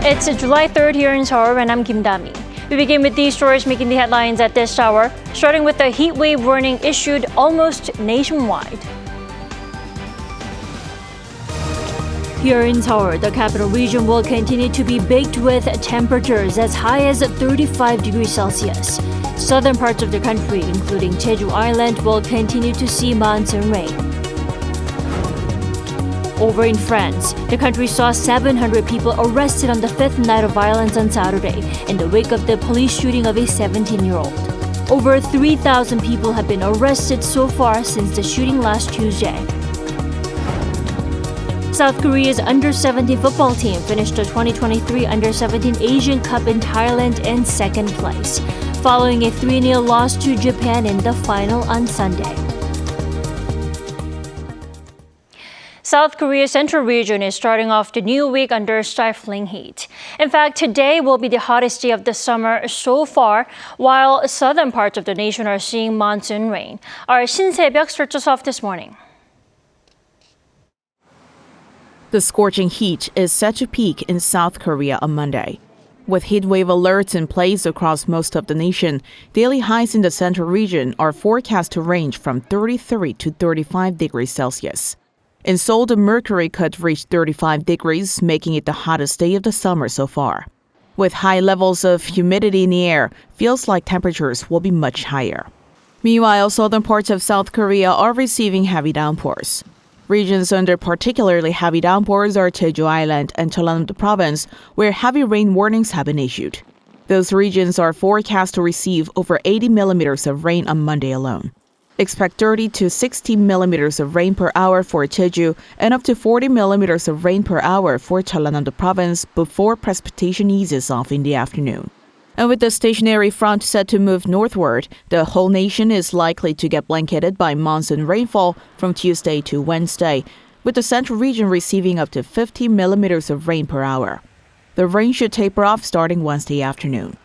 It's July 3rd here in Seoul, and I'm Kim Dami. We begin with these stories making the headlines at this hour, starting with the heat wave warning issued almost nationwide. Here in Seoul, the capital region will continue to be baked with temperatures as high as 35 degrees Celsius. Southern parts of the country, including Jeju Island, will continue to see monsoon rain. Over in France, the country saw 700 people arrested on the fifth night of violence on Saturday in the wake of the police shooting of a 17-year-old. Over 3,000 people have been arrested so far since the shooting last Tuesday. South Korea's under-17 football team finished the 2023 Under-17 Asian Cup in Thailand in second place, following a 3-0 loss to Japan in the final on Sunday. South Korea's central region is starting off the new week under stifling heat. In fact, today will be the hottest day of the summer so far, while southern parts of the nation are seeing monsoon rain. Our Shin Se-byuk starts us off this morning. The scorching heat is set to peak in South Korea on Monday. With heatwave alerts in place across most of the nation, daily highs in the central region are forecast to range from 33 to 35 degrees Celsius. In Seoul, the mercury could reach 35 degrees, making it the hottest day of the summer so far. With high levels of humidity in the air, feels like temperatures will be much higher. Meanwhile, southern parts of South Korea are receiving heavy downpours. Regions under particularly heavy downpours are Jeju Island and Jeollam province, where heavy rain warnings have been issued. Those regions are forecast to receive over 80 millimeters of rain on Monday alone. Expect 30 to 60 millimeters of rain per hour for Jeju and up to 40 millimeters of rain per hour for Jeollam province before precipitation eases off in the afternoon. And with the stationary front set to move northward, the whole nation is likely to get blanketed by monsoon rainfall from Tuesday to Wednesday, with the central region receiving up to 50 millimeters of rain per hour. The rain should taper off starting Wednesday afternoon.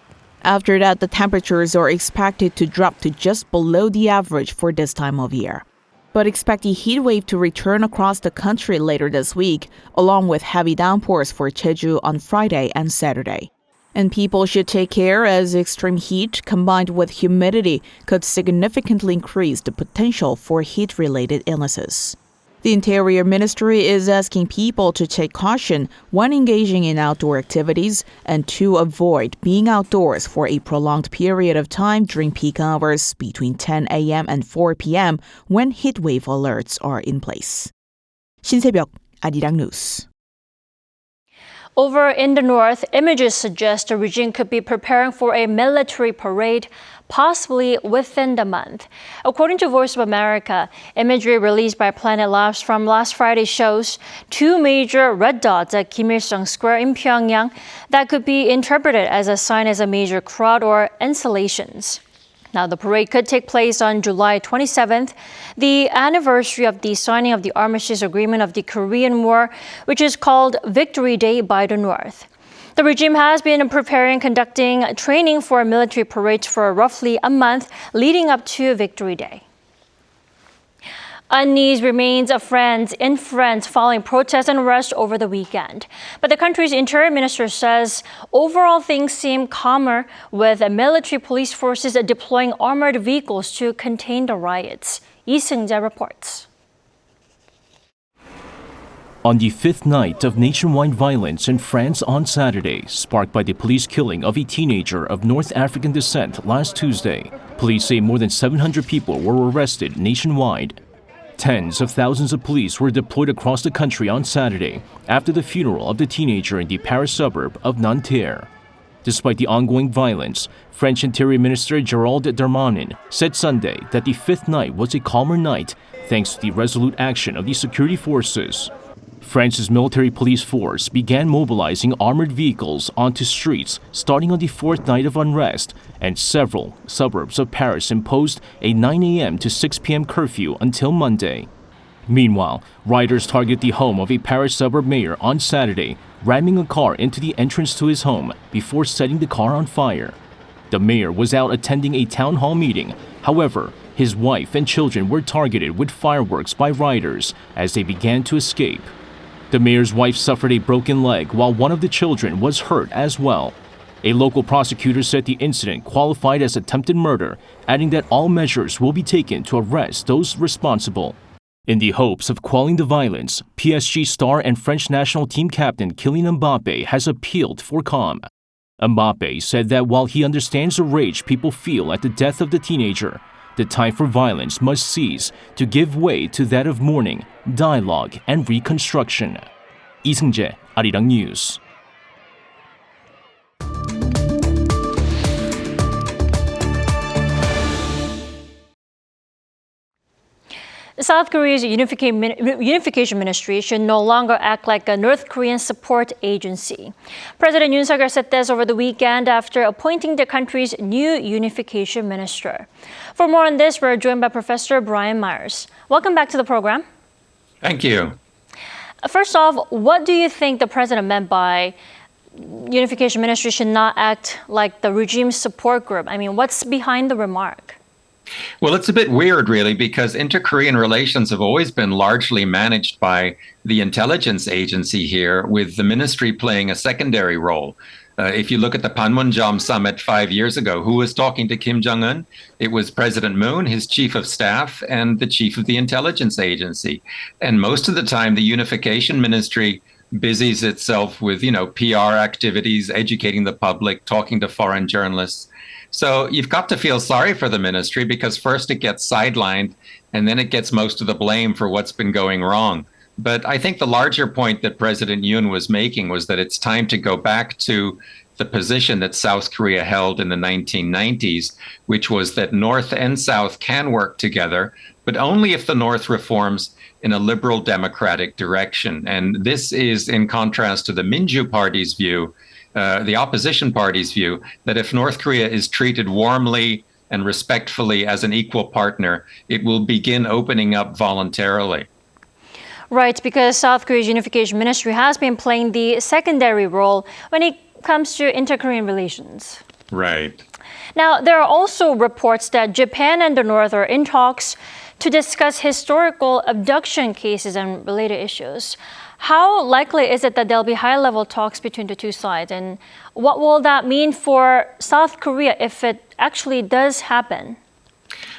After that, the temperatures are expected to drop to just below the average for this time of year. But expect a heat wave to return across the country later this week, along with heavy downpours for Jeju on Friday and Saturday. And people should take care as extreme heat combined with humidity could significantly increase the potential for heat-related illnesses. The Interior Ministry is asking people to take caution when engaging in outdoor activities and to avoid being outdoors for a prolonged period of time during peak hours between 10 a.m. and 4 p.m. when heatwave alerts are in place. Shin Se-byuk, Arirang News. Over in the north, images suggest the region could be preparing for a military parade, possibly within the month. According to Voice of America, imagery released by Planet Labs from last Friday shows two major red dots at Kim Il-sung Square in Pyongyang that could be interpreted as a sign as a major crowd or installations. Now, the parade could take place on July 27th, the anniversary of the signing of the Armistice Agreement of the Korean War, which is called Victory Day by the North. The regime has been preparing and conducting training for military parades for roughly a month leading up to Victory Day. Unease remains in France following protests and arrests over the weekend. But the country's interior minister says overall things seem calmer, with military police forces deploying armored vehicles to contain the riots. Lee Seung-jae reports. On the fifth night of nationwide violence in France on Saturday, sparked by the police killing of a teenager of North African descent last Tuesday, police say more than 700 people were arrested nationwide. Tens of thousands of police were deployed across the country on Saturday after the funeral of the teenager in the Paris suburb of Nanterre. Despite the ongoing violence, French Interior Minister Gerald Darmanin said Sunday that the fifth night was a calmer night thanks to the resolute action of the security forces. France's military police force began mobilizing armored vehicles onto streets starting on the fourth night of unrest, and several suburbs of Paris imposed a 9 a.m. to 6 p.m. curfew until Monday. Meanwhile, rioters targeted the home of a Paris suburb mayor on Saturday, ramming a car into the entrance to his home before setting the car on fire. The mayor was out attending a town hall meeting. However, his wife and children were targeted with fireworks by rioters as they began to escape. The mayor's wife suffered a broken leg while one of the children was hurt as well. A local prosecutor said the incident qualified as attempted murder, adding that all measures will be taken to arrest those responsible. In the hopes of quelling the violence, PSG star and French national team captain Kylian Mbappe has appealed for calm. Mbappe said that while he understands the rage people feel at the death of the teenager, the time for violence must cease to give way to that of mourning, dialogue, and reconstruction. 이승재, Arirang News. South Korea's Unification Ministry should no longer act like a North Korean support agency. President Yoon said this over the weekend after appointing the country's new Unification Minister. For more on this, we're joined by Professor Brian Myers. Welcome back to the program. Thank you. First off, what do you think the president meant by Unification Ministry should not act like the regime support group? I mean, what's behind the remark? Well, it's a bit weird, really, because inter-Korean relations have always been largely managed by the intelligence agency here, with the ministry playing a secondary role. If you look at the Panmunjom summit 5 years ago, who was talking to Kim Jong-un? It was President Moon, his chief of staff, and the chief of the intelligence agency. And most of the time, the Unification Ministry busies itself with, PR activities, educating the public, talking to foreign journalists. So you've got to feel sorry for the ministry because first it gets sidelined and then it gets most of the blame for what's been going wrong. But I think the larger point that President Yoon was making was that it's time to go back to the position that South Korea held in the 1990s, which was that North and South can work together, but only if the North reforms in a liberal democratic direction. And this is in contrast to the Minju Party's view, the opposition party's view, that if North Korea is treated warmly and respectfully as an equal partner, it will begin opening up voluntarily. Right, because South Korea's Unification Ministry has been playing the secondary role when it comes to inter-Korean relations. Right. Now, there are also reports that Japan and the North are in talks to discuss historical abduction cases and related issues. How likely is it that there'll be high-level talks between the two sides? And what will that mean for South Korea if it actually does happen?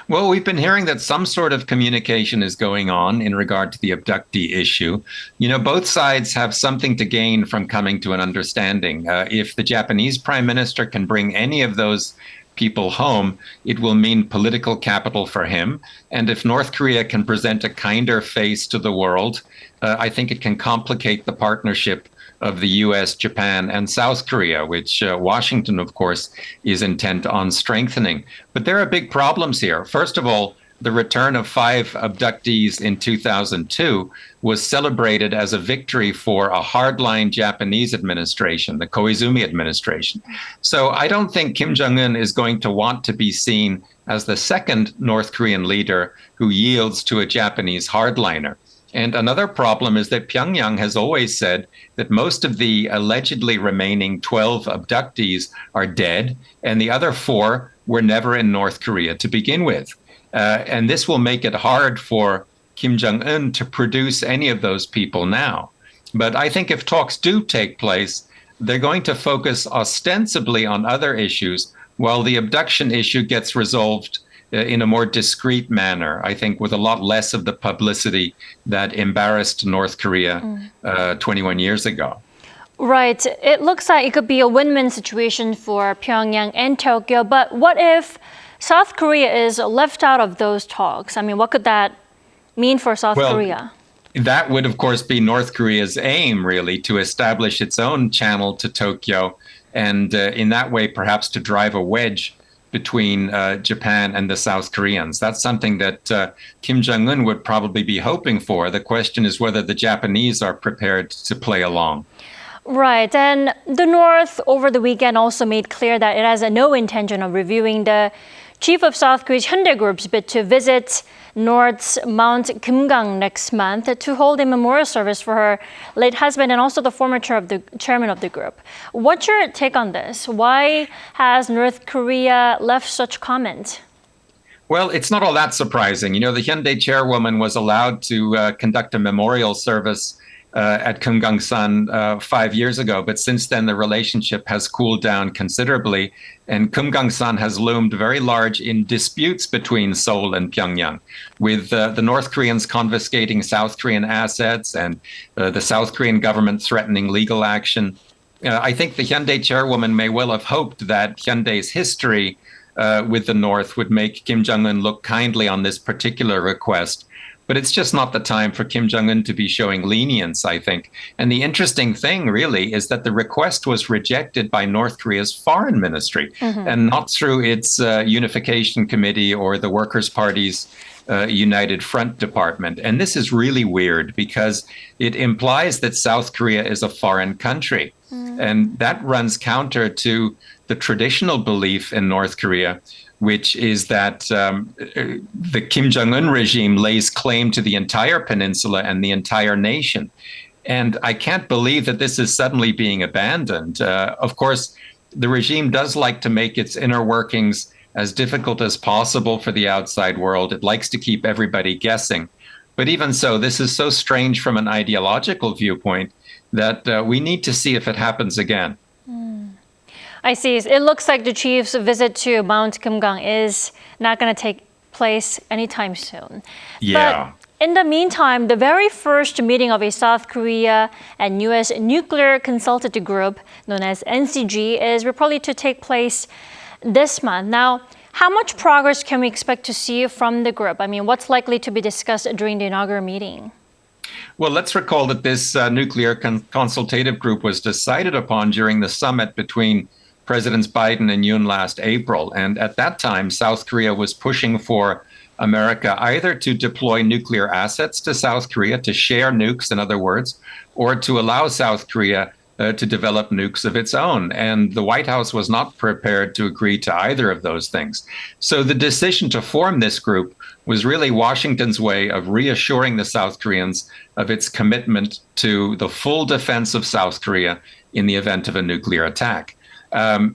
Well, we've been hearing that some sort of communication is going on in regard to the abductee issue. Both sides have something to gain from coming to an understanding. If the Japanese prime minister can bring any of those people home, it will mean political capital for him. And if North Korea can present a kinder face to the world, I think it can complicate the partnership of the U.S., Japan, and South Korea, which Washington, of course, is intent on strengthening. But there are big problems here. First of all, the return of 5 abductees in 2002 was celebrated as a victory for a hardline Japanese administration, the Koizumi administration. So I don't think Kim Jong-un is going to want to be seen as the second North Korean leader who yields to a Japanese hardliner. And another problem is that Pyongyang has always said that most of the allegedly remaining 12 abductees are dead, and the other 4 were never in North Korea to begin with. And this will make it hard for Kim Jong-un to produce any of those people now. But I think if talks do take place, they're going to focus ostensibly on other issues while the abduction issue gets resolved in a more discreet manner, I think, with a lot less of the publicity that embarrassed North Korea 21 years ago. Right. It looks like it could be a win-win situation for Pyongyang and Tokyo. But what if South Korea is left out of those talks? I mean, what could that mean for South Korea? That would, of course, be North Korea's aim, really, to establish its own channel to Tokyo and in that way, perhaps to drive a wedge between Japan and the South Koreans. That's something that Kim Jong-un would probably be hoping for. The question is whether the Japanese are prepared to play along. Right. And the North over the weekend also made clear that it has no intention of reviewing the Chief of South Korea's Hyundai Group's bid to visit North's Mount Kimgang next month to hold a memorial service for her late husband and also the former chairman of the group. What's your take on this? Why has North Korea left such comment? Well, it's not all that surprising. You know, the Hyundai chairwoman was allowed to conduct a memorial service at Kumgangsan 5 years ago, but since then the relationship has cooled down considerably, and Kumgangsan has loomed very large in disputes between Seoul and Pyongyang, with the North Koreans confiscating South Korean assets and the South Korean government threatening legal action. I think the Hyundai chairwoman may well have hoped that Hyundai's history with the North would make Kim Jong-un look kindly on this particular request. But it's just not the time for Kim Jong-un to be showing lenience, I think. And the interesting thing, really, is that the request was rejected by North Korea's foreign ministry and not through its Unification Committee or the Workers' Party's United Front Department. And this is really weird because it implies that South Korea is a foreign country. And that runs counter to the traditional belief in North Korea, which is that the Kim Jong-un regime lays claim to the entire peninsula and the entire nation. And I can't believe that this is suddenly being abandoned. Of course, the regime does like to make its inner workings as difficult as possible for the outside world. It likes to keep everybody guessing. But even so, this is so strange from an ideological viewpoint that we need to see if it happens again. I see. It looks like the chief's visit to Mount Kimgang is not going to take place anytime soon. Yeah. But in the meantime, the very first meeting of a South Korea and U.S. nuclear consultative group, known as NCG, is reportedly to take place this month. Now, how much progress can we expect to see from the group? I mean, what's likely to be discussed during the inaugural meeting? Well, let's recall that this nuclear consultative group was decided upon during the summit between Presidents Biden and Yoon last April. And at that time, South Korea was pushing for America either to deploy nuclear assets to South Korea, to share nukes, in other words, or to allow South Korea to develop nukes of its own. And the White House was not prepared to agree to either of those things. So the decision to form this group was really Washington's way of reassuring the South Koreans of its commitment to the full defense of South Korea in the event of a nuclear attack.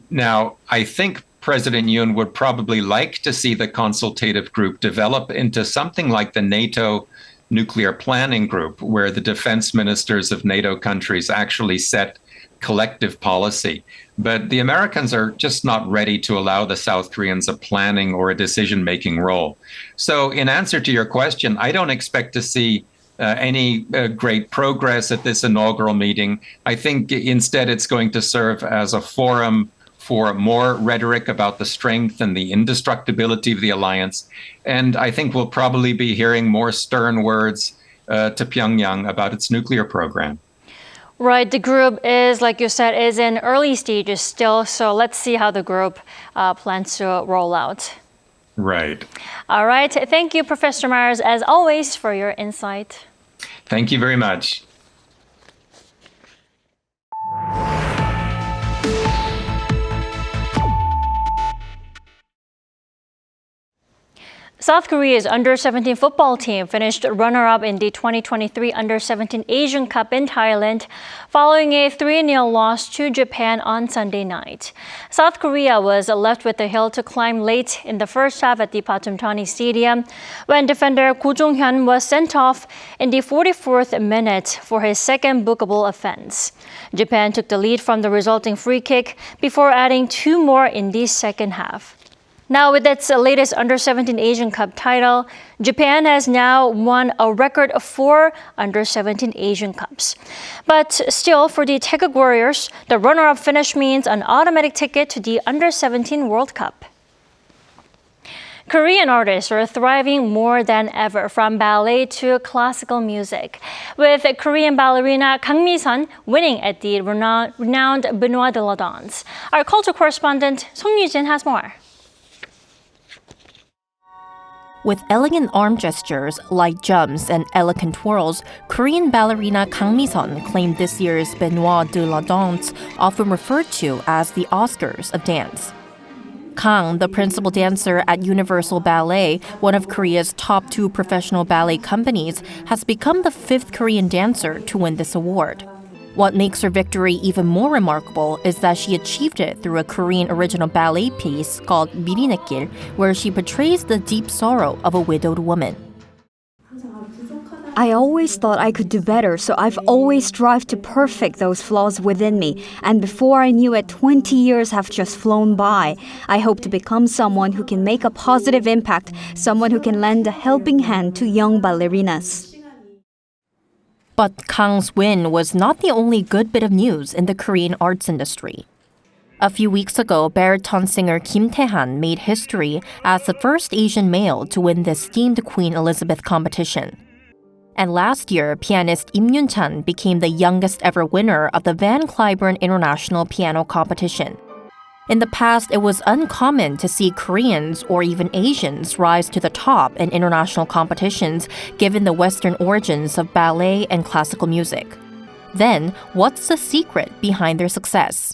Now, I think President Yoon would probably like to see the consultative group develop into something like the NATO nuclear planning group, where the defense ministers of NATO countries actually set collective policy. But the Americans are just not ready to allow the South Koreans a planning or a decision-making role. So in answer to your question, I don't expect to see any great progress at this inaugural meeting. I think instead it's going to serve as a forum for more rhetoric about the strength and the indestructibility of the alliance. And I think we'll probably be hearing more stern words to Pyongyang about its nuclear program. Right, the group is, like you said, is in early stages still. So let's see how the group plans to roll out. Right. All right. Thank you, Professor Myers, as always, for your insight. Thank you very much. South Korea's under-17 football team finished runner-up in the 2023 Under-17 Asian Cup in Thailand, following a 3-0 loss to Japan on Sunday night. South Korea was left with a hill to climb late in the first half at the Pathumthani Stadium, when defender Ko Jong-hyun was sent off in the 44th minute for his second bookable offense. Japan took the lead from the resulting free kick before adding 2 more in the second half. Now, with its latest Under-17 Asian Cup title, Japan has now won a record of 4 Under-17 Asian Cups. But still, for the Taeguk Warriors, the runner-up finish means an automatic ticket to the Under-17 World Cup. Korean artists are thriving more than ever, from ballet to classical music, with Korean ballerina Kang Misan winning at the renowned Benoit de la Danse. Our culture correspondent Song Yujin has more. With elegant arm gestures, light jumps, and elegant twirls, Korean ballerina Kang Misan claimed this year's Benoit de la Danse, often referred to as the Oscars of dance. Kang, the principal dancer at Universal Ballet, one of Korea's top 2 professional ballet companies, has become the 5th Korean dancer to win this award. What makes her victory even more remarkable is that she achieved it through a Korean original ballet piece called 미리네길, where she portrays the deep sorrow of a widowed woman. I always thought I could do better, so I've always strived to perfect those flaws within me. And before I knew it, 20 years have just flown by. I hope to become someone who can make a positive impact, someone who can lend a helping hand to young ballerinas. But Kang's win was not the only good bit of news in the Korean arts industry. A few weeks ago, baritone singer Kim Tae-han made history as the first Asian male to win the esteemed Queen Elizabeth competition. And last year, pianist Im Yoon-chan became the youngest ever winner of the Van Cliburn International Piano Competition. In the past, it was uncommon to see Koreans or even Asians rise to the top in international competitions given the Western origins of ballet and classical music. Then, what's the secret behind their success?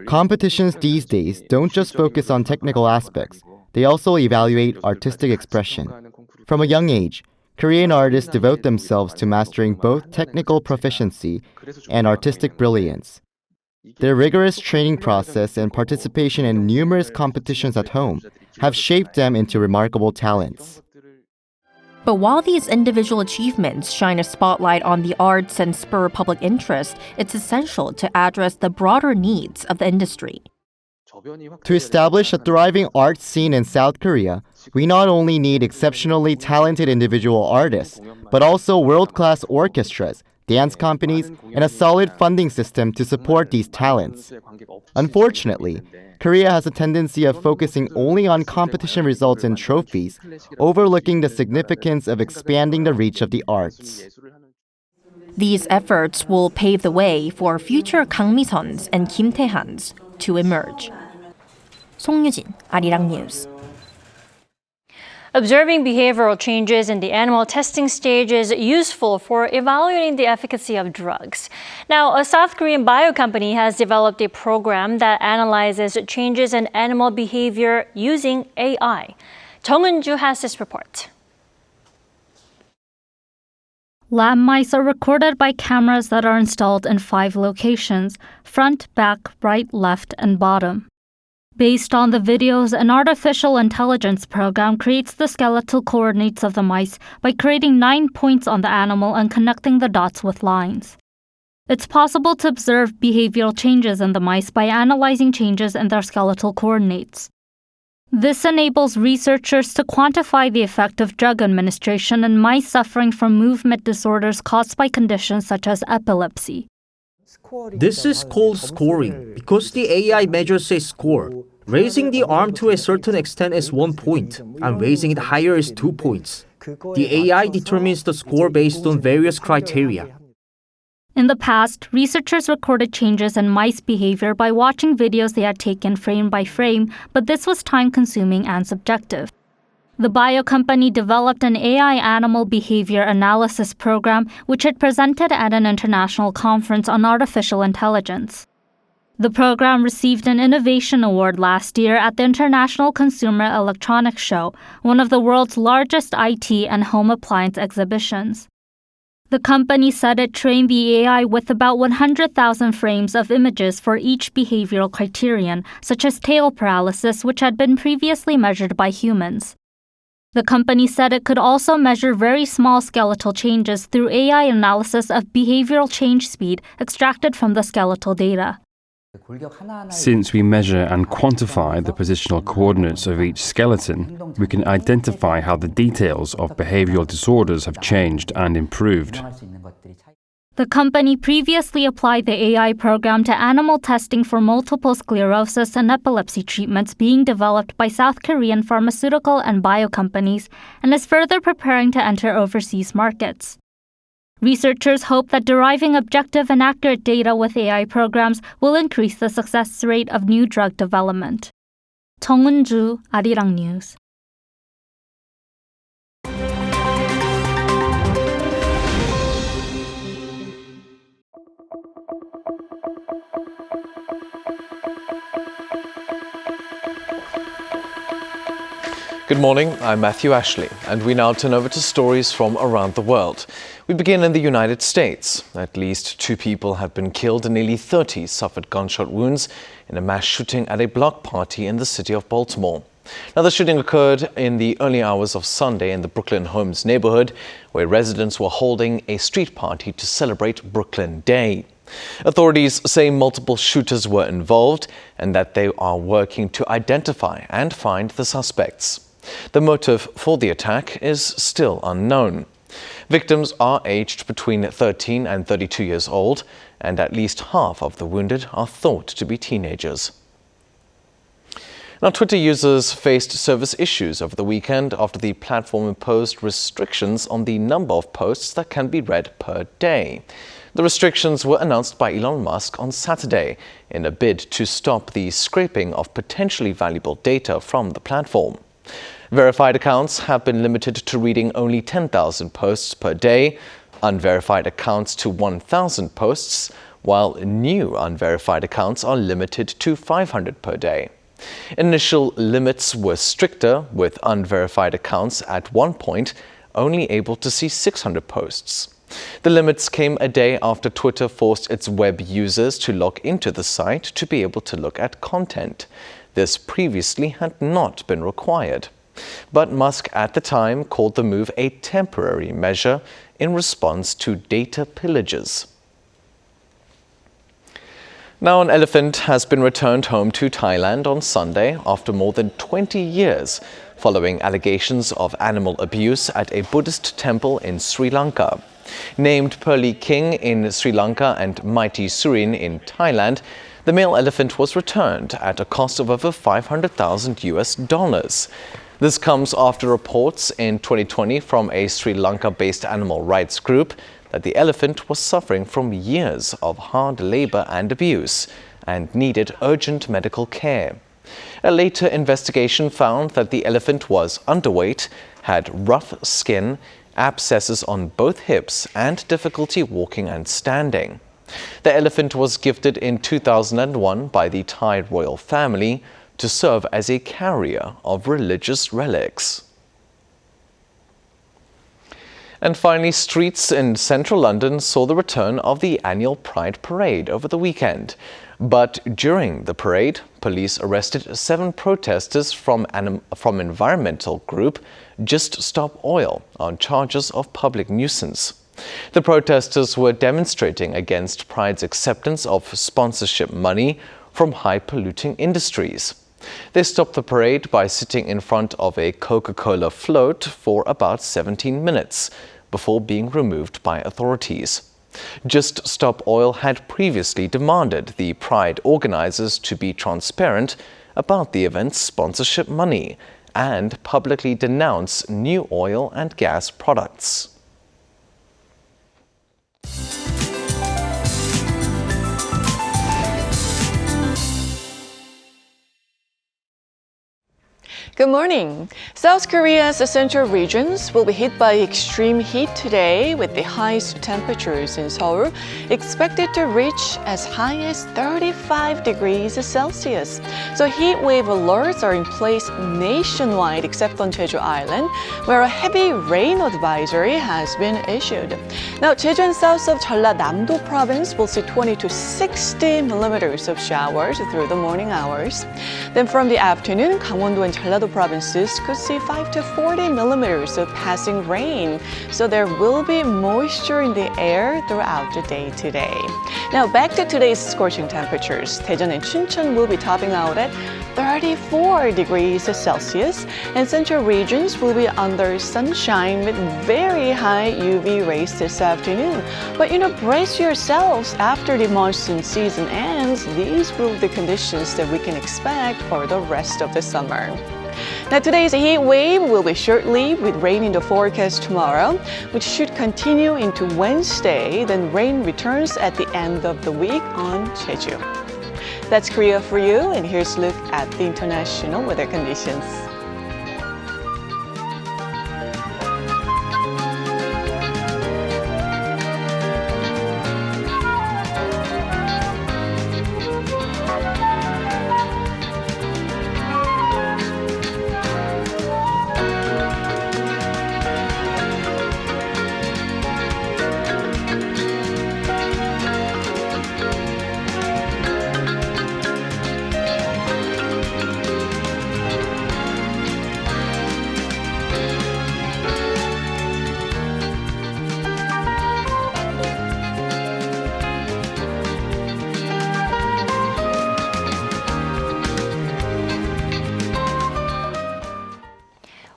Competitions these days don't just focus on technical aspects, they also evaluate artistic expression. From a young age, Korean artists devote themselves to mastering both technical proficiency and artistic brilliance. Their rigorous training process and participation in numerous competitions at home have shaped them into remarkable talents. But while these individual achievements shine a spotlight on the arts and spur public interest, it's essential to address the broader needs of the industry. To establish a thriving arts scene in South Korea, we not only need exceptionally talented individual artists, but also world-class orchestras, dance companies, and a solid funding system to support these talents. Unfortunately, Korea has a tendency of focusing only on competition results and trophies, overlooking the significance of expanding the reach of the arts. These efforts will pave the way for future Kang Misans and Kim Tae-hans to emerge. 송유진, Arirang News. Observing behavioral changes in the animal testing stage is useful for evaluating the efficacy of drugs. Now, a South Korean bio company has developed a program that analyzes changes in animal behavior using AI. Jung Eun-ju has this report. Lab mice are recorded by cameras that are installed in 5 locations: front, back, right, left, and bottom. Based on the videos, an artificial intelligence program creates the skeletal coordinates of the mice by creating 9 points on the animal and connecting the dots with lines. It's possible to observe behavioral changes in the mice by analyzing changes in their skeletal coordinates. This enables researchers to quantify the effect of drug administration in mice suffering from movement disorders caused by conditions such as epilepsy. This is called scoring because the AI measures a score. Raising the arm to a certain extent is 1 point, and raising it higher is 2 points. The AI determines the score based on various criteria. In the past, researchers recorded changes in mice behavior by watching videos they had taken frame by frame, but this was time-consuming and subjective. The bio company developed an AI animal behavior analysis program, which it presented at an international conference on artificial intelligence. The program received an innovation award last year at the International Consumer Electronics Show, one of the world's largest IT and home appliance exhibitions. The company said it trained the AI with about 100,000 frames of images for each behavioral criterion, such as tail paralysis, which had been previously measured by humans. The company said it could also measure very small skeletal changes through AI analysis of behavioral change speed extracted from the skeletal data. Since we measure and quantify the positional coordinates of each skeleton, we can identify how the details of behavioral disorders have changed and improved. The company previously applied the AI program to animal testing for multiple sclerosis and epilepsy treatments being developed by South Korean pharmaceutical and bio companies and is further preparing to enter overseas markets. Researchers hope that deriving objective and accurate data with AI programs will increase the success rate of new drug development. Jung Eun-ju, Arirang News. Good morning, I'm Matthew Ashley, and we now turn over to stories from around the world. We begin in the United States. At least 2 people have been killed and nearly 30 suffered gunshot wounds in a mass shooting at a block party in the city of Baltimore. Now, the shooting occurred in the early hours of Sunday in the Brooklyn Homes neighborhood, where residents were holding a street party to celebrate Brooklyn Day. Authorities say multiple shooters were involved and that they are working to identify and find the suspects. The motive for the attack is still unknown. Victims are aged between 13 and 32 years old, and at least half of the wounded are thought to be teenagers. Now, Twitter users faced service issues over the weekend after the platform imposed restrictions on the number of posts that can be read per day. The restrictions were announced by Elon Musk on Saturday in a bid to stop the scraping of potentially valuable data from the platform. Verified accounts have been limited to reading only 10,000 posts per day, unverified accounts to 1,000 posts, while new unverified accounts are limited to 500 per day. Initial limits were stricter, with unverified accounts at one point only able to see 600 posts. The limits came a day after Twitter forced its web users to log into the site to be able to look at content. This previously had not been required. But Musk at the time called the move a temporary measure in response to data pillages. Now, an elephant has been returned home to Thailand on Sunday after more than 20 years, following allegations of animal abuse at a Buddhist temple in Sri Lanka. Named Pearly King in Sri Lanka and Mighty Surin in Thailand, the male elephant was returned at a cost of over $500,000. This comes after reports in 2020 from a Sri Lanka-based animal rights group that the elephant was suffering from years of hard labor and abuse and needed urgent medical care. A later investigation found that the elephant was underweight, had rough skin, abscesses on both hips, and difficulty walking and standing. The elephant was gifted in 2001 by the Thai royal family to serve as a carrier of religious relics. And finally, streets in central London saw the return of the annual Pride Parade over the weekend. But during the parade, police arrested 7 protesters from environmental group Just Stop Oil on charges of public nuisance. The protesters were demonstrating against Pride's acceptance of sponsorship money from high-polluting industries. They stopped the parade by sitting in front of a Coca-Cola float for about 17 minutes before being removed by authorities. Just Stop Oil had previously demanded the Pride organizers to be transparent about the event's sponsorship money and publicly denounce new oil and gas products. Good morning. South Korea's central regions will be hit by extreme heat today, with the highest temperatures in Seoul expected to reach as high as 35 degrees Celsius. So heat wave alerts are in place nationwide except on Jeju Island, where a heavy rain advisory has been issued. Now, Jeju and south of Jeollanam-do province will see 20 to 60 millimeters of showers through the morning hours. Then from the afternoon, Gangwon-do and Jeollado provinces could see 5 to 40 millimeters of passing rain. So there will be moisture in the air throughout the day today. Now back to today's scorching temperatures. Daejeon and Chuncheon will be topping out at 34 degrees Celsius, and central regions will be under sunshine with very high UV rays this afternoon. But brace yourselves, after the monsoon season ends, these will be the conditions that we can expect for the rest of the summer. Now today's heat wave will be short-lived with rain in the forecast tomorrow, which should continue into Wednesday. Then rain returns at the end of the week on Jeju. That's Korea for you, and here's a look at the international weather conditions.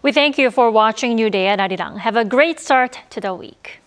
We thank you for watching New Day at Arirang. Have a great start to the week.